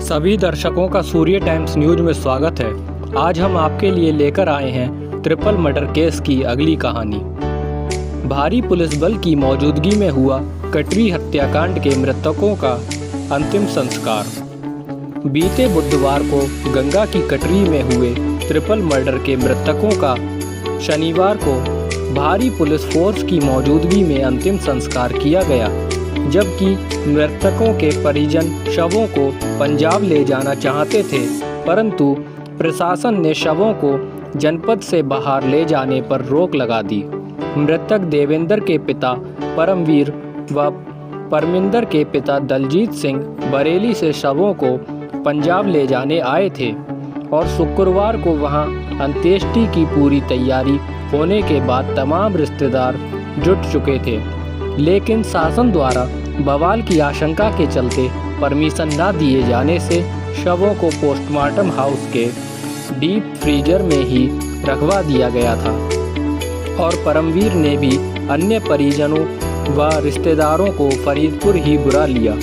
सभी दर्शकों का सूर्य टाइम्स न्यूज में स्वागत है। आज हम आपके लिए लेकर आए हैं ट्रिपल मर्डर केस की अगली कहानी। भारी पुलिस बल की मौजूदगी में हुआ कटरी हत्याकांड के मृतकों का अंतिम संस्कार। बीते बुधवार को गंगा की कटरी में हुए ट्रिपल मर्डर के मृतकों का शनिवार को भारी पुलिस फोर्स की मौजूदगी में अंतिम संस्कार किया गया, जबकि मृतकों के परिजन शवों को पंजाब ले जाना चाहते थे, परंतु प्रशासन ने शवों को जनपद से बाहर ले जाने पर रोक लगा दी। मृतक देवेंद्र के पिता परमवीर व परमिंदर के पिता दलजीत सिंह बरेली से शवों को पंजाब ले जाने आए थे और शुक्रवार को वहां अंत्येष्टि की पूरी तैयारी होने के बाद तमाम रिश्तेदार जुट चुके थे, लेकिन शासन द्वारा बवाल की आशंका के चलते परमिशन न दिए जाने से शवों को पोस्टमार्टम हाउस के डीप फ्रीजर में ही रखवा दिया गया था और परमवीर ने भी अन्य परिजनों व रिश्तेदारों को फरीदपुर ही बुला लिया,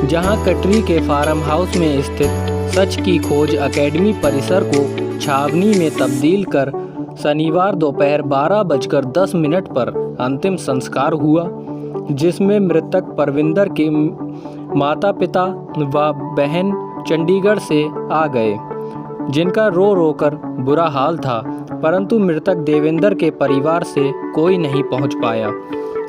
जहां कटरी के फार्म हाउस में स्थित सच की खोज एकेडमी परिसर को छावनी में तब्दील कर शनिवार दोपहर 12:10 पर अंतिम संस्कार हुआ, जिसमें मृतक परविंदर के माता पिता व बहन चंडीगढ़ से आ गए, जिनका रो रो कर बुरा हाल था, परंतु मृतक देवेंद्र के परिवार से कोई नहीं पहुंच पाया।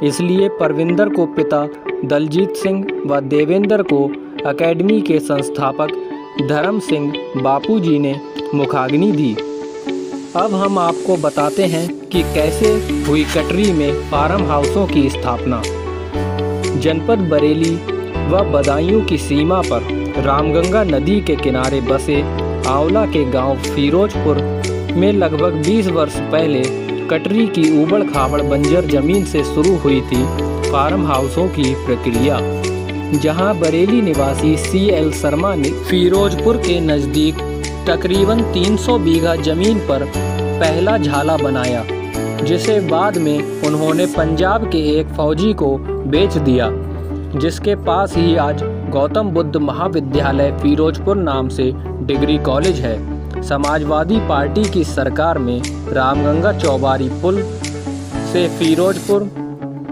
इसलिए परविंदर को पिता दलजीत सिंह व देवेंद्र को एकेडमी के संस्थापक धर्म सिंह बापूजी ने मुखाग्नि दी। अब हम आपको बताते हैं कि कैसे हुई कटरी में फार्म हाउसों की स्थापना। जनपद बरेली व बदायूं की सीमा पर रामगंगा नदी के किनारे बसे आंवला के गांव फिरोजपुर में लगभग 20 वर्ष पहले कटरी की उबड़ खाबड़ बंजर जमीन से शुरू हुई थी फार्म हाउसों की प्रक्रिया, जहां बरेली निवासी CL शर्मा ने फिरोजपुर के नज़दीक तकरीबन 300 बीघा जमीन पर पहला झाला बनाया, जिसे बाद में उन्होंने पंजाब के एक फौजी को बेच दिया, जिसके पास ही आज गौतम बुद्ध महाविद्यालय फिरोजपुर नाम से डिग्री कॉलेज है। समाजवादी पार्टी की सरकार में रामगंगा चौबारी पुल से फिरोजपुर,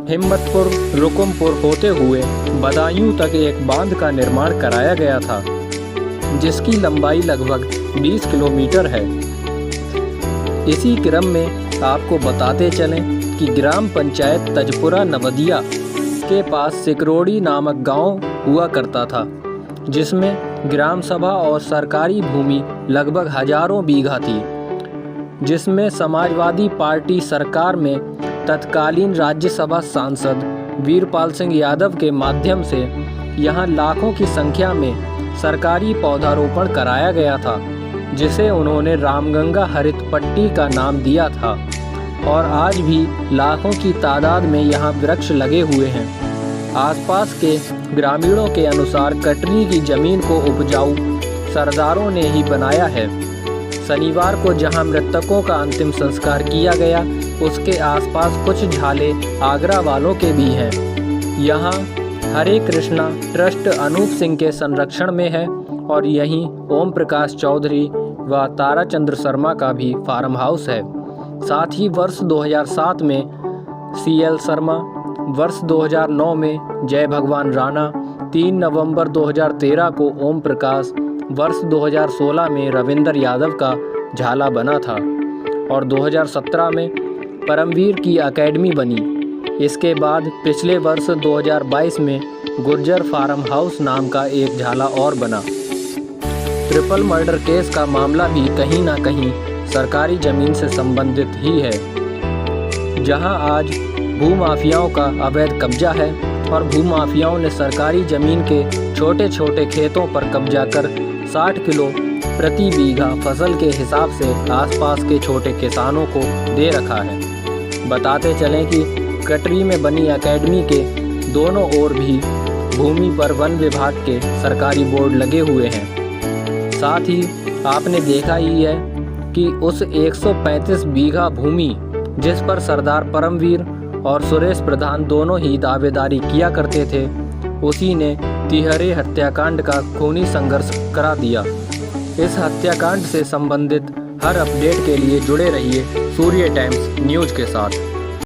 हिम्मतपुर, रुकुमपुर होते हुए बदायूं तक एक बांध का निर्माण कराया गया था, जिसकी लंबाई लगभग 20 किलोमीटर है। इसी क्रम में आपको बताते चलें कि ग्राम पंचायत तजपुरा नवदिया के पास सिकरोड़ी नामक गांव हुआ करता था, जिसमें ग्राम सभा और सरकारी भूमि लगभग हजारों बीघा थी, जिसमें समाजवादी पार्टी सरकार में तत्कालीन राज्यसभा सांसद वीरपाल सिंह यादव के माध्यम से यहां लाखों की संख्या में सरकारी पौधारोपण कराया गया था, जिसे उन्होंने रामगंगा हरित पट्टी का नाम दिया था और आज भी लाखों की तादाद में यहां वृक्ष लगे हुए हैं। आसपास के ग्रामीणों के अनुसार कटरी की जमीन को उपजाऊ सरदारों ने ही बनाया है। शनिवार को जहां मृतकों का अंतिम संस्कार किया गया, उसके आसपास कुछ झाले आगरा वालों के भी हैं। यहाँ हरे कृष्णा ट्रस्ट अनूप सिंह के संरक्षण में है और यहीं ओम प्रकाश चौधरी व ताराचंद्र शर्मा का भी फार्म हाउस है। साथ ही वर्ष 2007 में CL शर्मा, वर्ष 2009 में जय भगवान राणा, 3 नवंबर 2013 को ओम प्रकाश, वर्ष 2016 में रविंदर यादव का झाला बना था और 2017 में परमवीर की एकेडमी बनी। इसके बाद पिछले वर्ष 2022 में गुर्जर फार्म हाउस नाम का एक झाला और बना। ट्रिपल मर्डर केस का मामला भी कहीं ना कहीं सरकारी जमीन से संबंधित ही है, जहां आज भूमाफियाओं का अवैध कब्जा है और भूमाफियाओं ने सरकारी जमीन के छोटे छोटे खेतों पर कब्जा कर 60 किलो प्रति बीघा फसल के हिसाब से आसपास के छोटे किसानों को दे रखा है। बताते चलें कि कटरी में बनी एकेडमी के दोनों ओर भी भूमि पर वन विभाग के सरकारी बोर्ड लगे हुए हैं। साथ ही आपने देखा ही है कि उस 135 बीघा भूमि जिस पर सरदार परमवीर और सुरेश प्रधान दोनों ही दावेदारी किया करते थे, उसी ने तिहरे हत्याकांड का खूनी संघर्ष करा दिया। इस हत्याकांड से संबंधित हर अपडेट के लिए जुड़े रहिए सूर्य टाइम्स न्यूज़ के साथ।